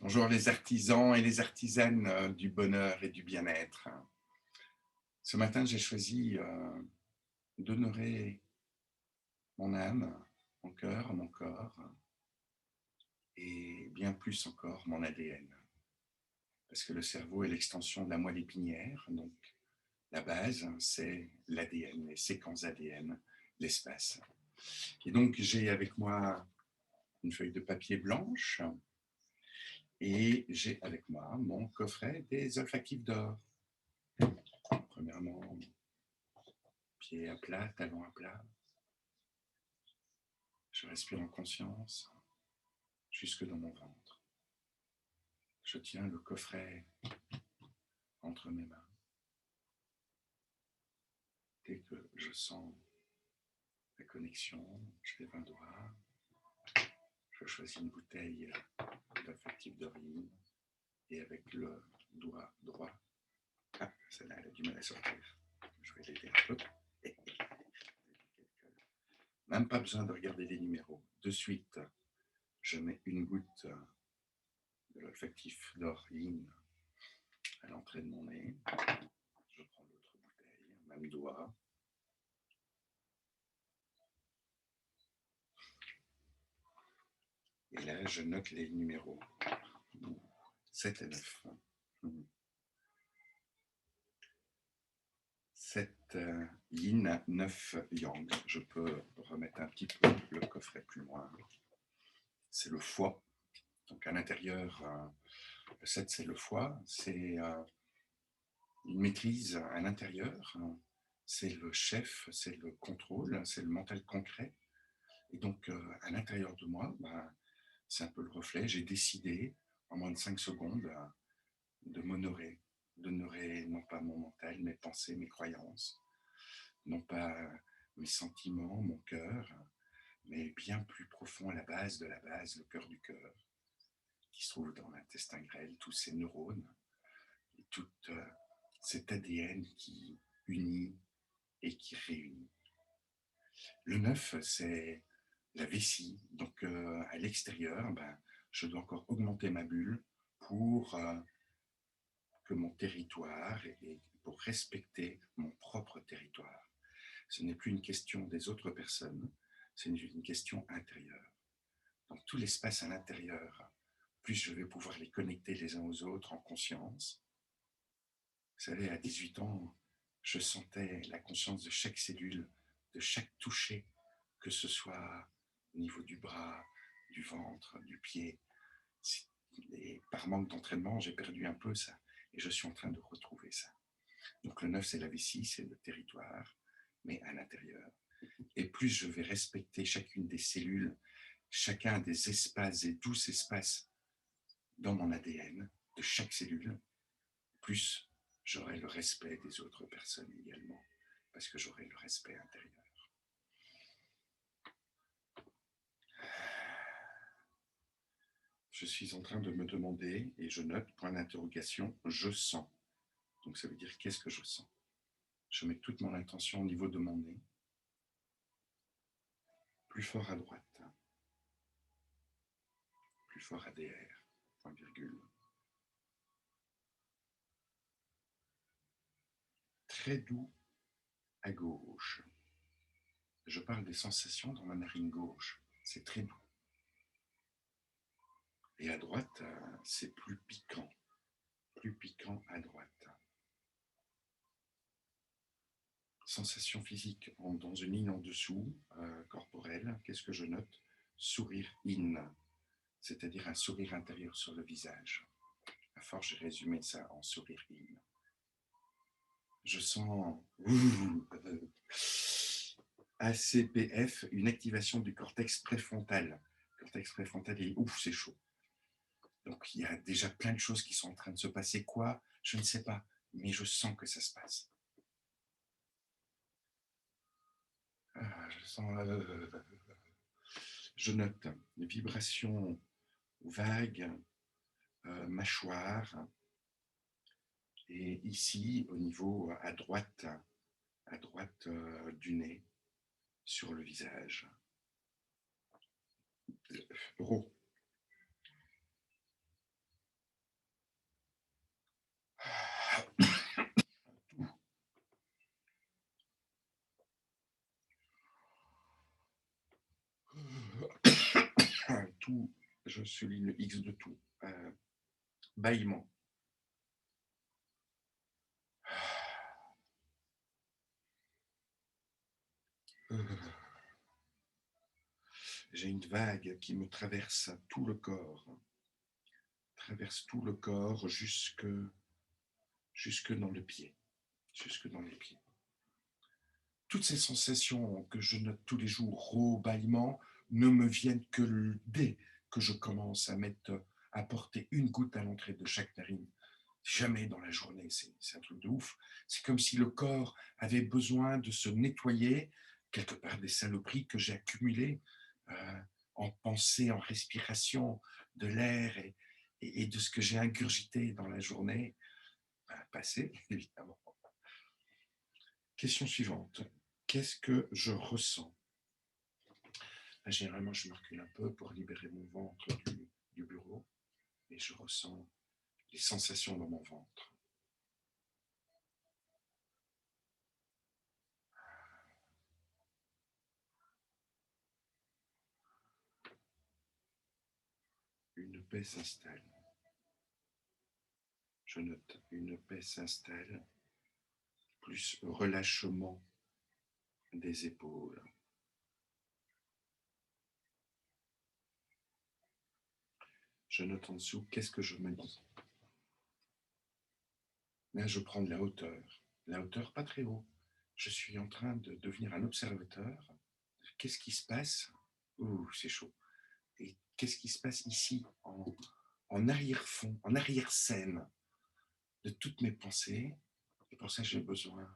Bonjour les artisans et les artisanes du bonheur et du bien-être. Ce matin, j'ai choisi d'honorer mon âme, mon cœur, mon corps et bien plus encore mon ADN. Parce que le cerveau est l'extension de la moelle épinière, donc la base, c'est l'ADN, les séquences ADN, l'espace. Et donc, j'ai avec moi une feuille de papier blanche et j'ai avec moi mon coffret des olfactifs d'or. Premièrement, pied à plat, talon à plat. Je respire en conscience jusque dans mon ventre. Je tiens le coffret entre mes mains. Dès que je sens la connexion, je lève un doigt. Je choisis une bouteille d'olfactif d'orine et avec le doigt droit, celle-là elle a du mal à sortir. Je vais l'aider un peu. Même pas besoin de regarder les numéros. De suite, je mets une goutte de l'olfactif d'orine à l'entrée de mon nez. Je prends l'autre bouteille, même doigt. Et là, je note les numéros. 7 et 9. 7 yin, 9 yang. Je peux remettre un petit peu le coffret plus loin. C'est le foie. Donc à l'intérieur, le 7 c'est le foie. C'est une maîtrise à l'intérieur. C'est le chef, c'est le contrôle, c'est le mental concret. Et donc à l'intérieur de moi, c'est un peu le reflet. J'ai décidé en moins de 5 secondes de m'honorer, d'honorer non pas mon mental, mes pensées, mes croyances, non pas mes sentiments, mon cœur, mais bien plus profond à la base de la base, le cœur du cœur, qui se trouve dans l'intestin grêle, tous ces neurones, et tout cet ADN qui unit et qui réunit. Le 9, c'est la vessie, donc à l'extérieur, je dois encore augmenter ma bulle pour que mon territoire et pour respecter mon propre territoire. Ce n'est plus une question des autres personnes, c'est une question intérieure. Donc tout l'espace à l'intérieur, plus je vais pouvoir les connecter les uns aux autres en conscience. Vous savez, à 18 ans, je sentais la conscience de chaque cellule, de chaque toucher, que ce soit au niveau du bras, du ventre, du pied. Et par manque d'entraînement, j'ai perdu un peu ça. Et je suis en train de retrouver ça. Donc le 9, c'est la vessie, c'est le territoire, mais à l'intérieur. Et plus je vais respecter chacune des cellules, chacun des espaces et 12 espaces dans mon ADN, de chaque cellule, plus j'aurai le respect des autres personnes également, parce que j'aurai le respect intérieur. Je suis en train de me demander, et je note, point d'interrogation, je sens. Donc ça veut dire qu'est-ce que je sens. Je mets toute mon attention au niveau de mon nez, plus fort à droite, plus fort à DR, point virgule. Très doux à gauche. Je parle des sensations dans ma narine gauche. C'est très doux. Et à droite, c'est plus piquant. Plus piquant à droite. Sensation physique dans une ligne en dessous, corporelle. Qu'est-ce que je note? Sourire in, c'est-à-dire un sourire intérieur sur le visage. À force, j'ai résumé ça en sourire in. Je sens ACPF, une activation du cortex préfrontal. Le cortex préfrontal, et ouf, c'est chaud. Donc il y a déjà plein de choses qui sont en train de se passer. Quoi? Je ne sais pas, mais je sens que ça se passe. Je sens. Je note des vibrations vagues, mâchoire, et ici au niveau à droite du nez, sur le visage. Ro. tout, je souligne le X de tout. Bâillement. J'ai une vague qui me traverse tout le corps, jusque dans le pied, jusque dans les pieds. Toutes ces sensations que je note tous les jours, au bâillement, ne me viennent que dès que je commence à porter une goutte à l'entrée de chaque narine. Jamais dans la journée, c'est un truc de ouf. C'est comme si le corps avait besoin de se nettoyer, quelque part des saloperies que j'ai accumulées en pensée, en respiration, de l'air et de ce que j'ai ingurgité dans la journée passée, évidemment. Question suivante. Qu'est-ce que je ressens? Généralement, je me recule un peu pour libérer mon ventre du bureau et je ressens les sensations dans mon ventre. Une paix s'installe. Je note, une paix s'installe, plus relâchement des épaules. Je note en dessous, qu'est-ce que je me dis? Là, je prends de la hauteur pas très haut. Je suis en train de devenir un observateur. Qu'est-ce qui se passe? Ouh, c'est chaud. Et qu'est-ce qui se passe ici, en arrière-fond, en arrière-scène de toutes mes pensées? Et pour ça, j'ai besoin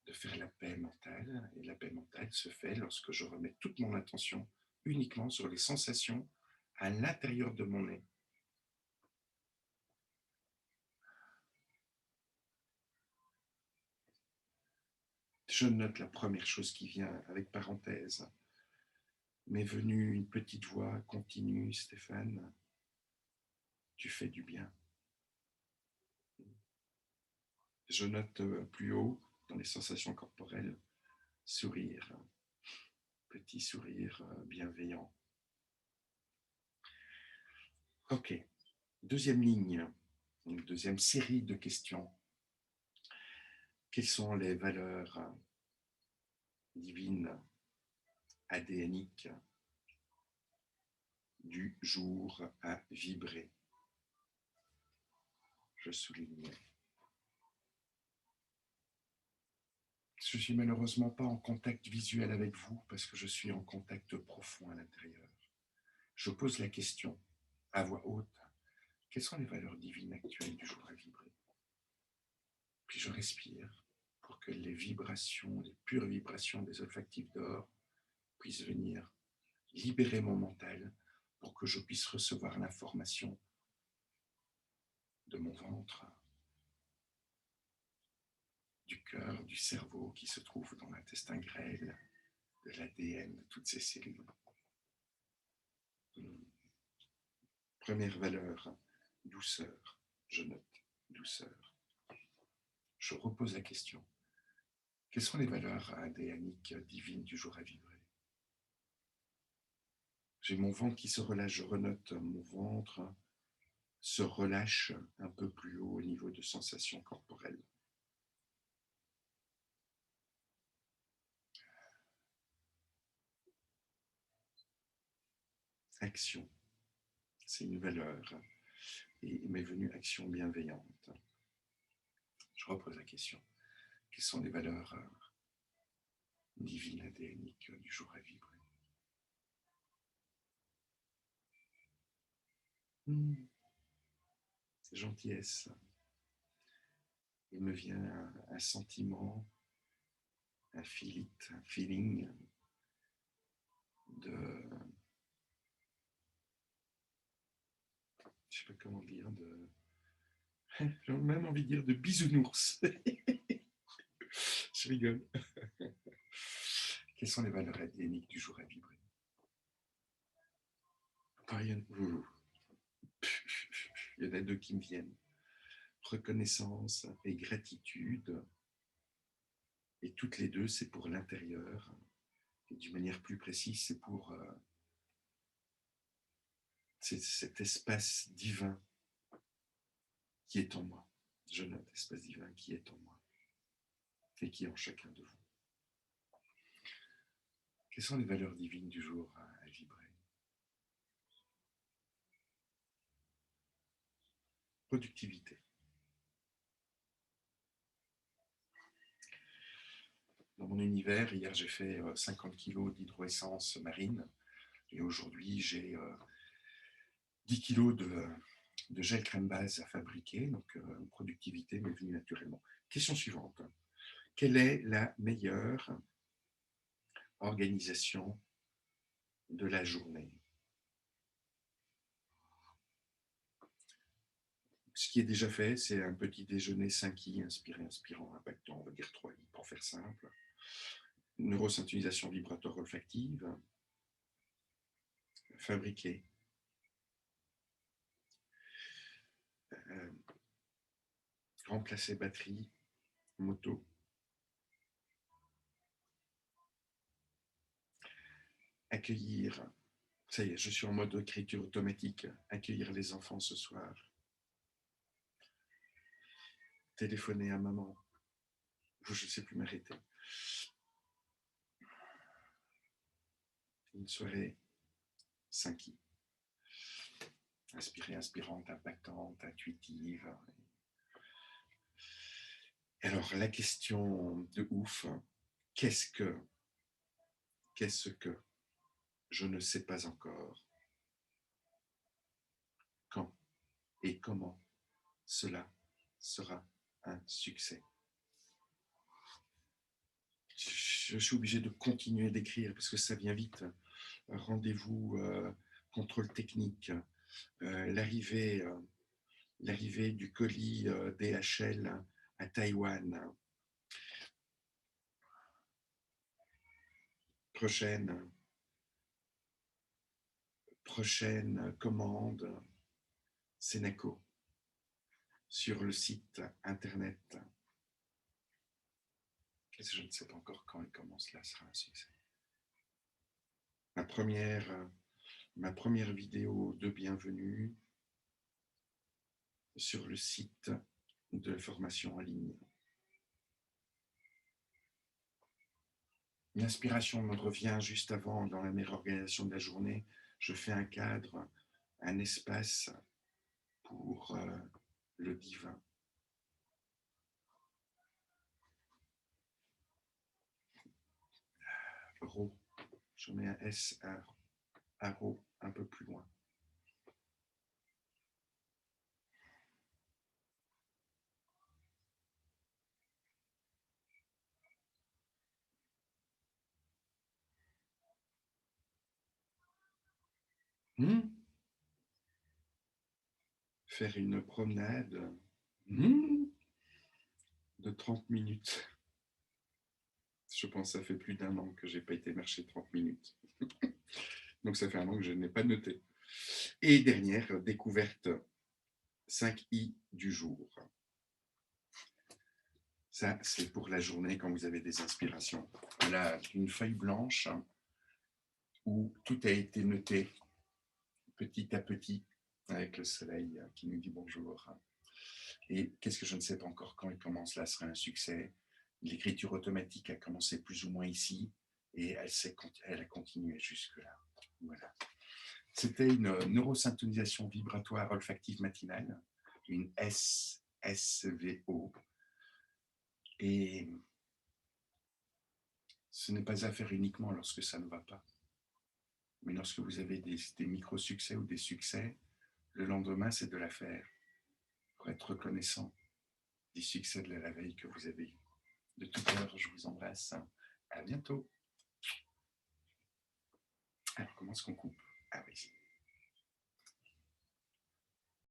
de faire la paix mentale. Et la paix mentale se fait lorsque je remets toute mon attention uniquement sur les sensations à l'intérieur de mon nez. Je note la première chose qui vient avec parenthèse. M'est venue une petite voix continue, Stéphane, tu fais du bien. Je note plus haut, dans les sensations corporelles, sourire, petit sourire bienveillant. Ok, deuxième ligne, une deuxième série de questions. Quelles sont les valeurs divines, ADNiques du jour à vibrer? Je souligne. Je ne suis malheureusement pas en contact visuel avec vous parce que je suis en contact profond à l'intérieur. Je pose la question à voix haute. Quelles sont les valeurs divines actuelles du jour à vibrer? Puis je respire pour que les vibrations, les pures vibrations des olfactifs d'or puissent venir libérer mon mental pour que je puisse recevoir l'information de mon ventre, du cœur, du cerveau qui se trouve dans l'intestin grêle, de l'ADN, de toutes ces cellules. Première valeur, douceur. Je note, douceur. Je repose la question. Quelles sont les valeurs ADNiques divines du jour à vibrer? J'ai mon ventre qui se relâche, je renote mon ventre se relâche un peu plus haut au niveau de sensations corporelles. Action, c'est une valeur et m'est venue action bienveillante. Je repose la question. Quelles sont les valeurs divines ADNiques du jour à vibrer? Gentillesse. Il me vient un sentiment, un feeling de, je sais pas comment dire, j'ai même envie de dire de bisounours. Je rigole. Quelles sont les valeurs ADNiques du jour à vibrer? Il y en a deux qui me viennent. Reconnaissance et gratitude. Et toutes les deux, c'est pour l'intérieur. Et d'une manière plus précise, c'est pour C'est cet espace divin qui est en moi. Je note espace divin qui est en moi et qui est en chacun de vous. Quelles sont les valeurs divines du jour à vibrer? Productivité. Dans mon univers, hier j'ai fait 50 kg d'hydroessence marine et aujourd'hui j'ai 10 kg de gel crème base à fabriquer, donc productivité m'est venue naturellement. Question suivante. Quelle est la meilleure organisation de la journée? Ce qui est déjà fait, c'est un petit déjeuner 5 I, inspiré, inspirant, impactant, on va dire 3 I pour faire simple. Neurosyntonisation vibratoire olfactive, fabriquer, remplacer batterie, moto, accueillir, ça y est, je suis en mode écriture automatique, accueillir les enfants ce soir, téléphoner à maman, je ne sais plus m'arrêter. Une soirée 5 I. Inspirée, inspirante, impactante, intuitive. Alors, la question de ouf, qu'est-ce que je ne sais pas encore? Quand et comment cela sera un succès? Je suis obligé de continuer d'écrire parce que ça vient vite. Rendez-vous, contrôle technique, l'arrivée du colis DHL à Taïwan, prochaine commande Senaco sur le site internet. Je ne sais pas encore quand et comment cela sera un succès. Ma première vidéo de bienvenue sur le site de formation en ligne. L'inspiration me revient juste avant, dans la meilleure organisation de la journée. Je fais un cadre, un espace pour le divin. Rho, je mets un S à Rho un peu plus loin. Faire une promenade de 30 minutes. Je pense que ça fait plus d'1 an que je n'ai pas été marcher 30 minutes. Donc ça fait 1 an que je n'ai pas noté. Et dernière découverte 5I du jour. Ça, c'est pour la journée quand vous avez des inspirations. Voilà, une feuille blanche où tout a été noté petit à petit avec le soleil qui nous dit bonjour. Et qu'est-ce que je ne sais pas encore quand et comment cela sera un succès. L'écriture automatique a commencé plus ou moins ici et elle a continué jusque-là. Voilà. C'était une neurosyntonisation vibratoire olfactive matinale, une SSVO. Et ce n'est pas à faire uniquement lorsque ça ne va pas. Mais lorsque vous avez des micro-succès ou des succès, le lendemain, c'est de la faire pour être reconnaissant du succès de la veille que vous avez eu. De tout cœur, je vous embrasse. À bientôt. Alors, comment est-ce qu'on coupe? Ah oui.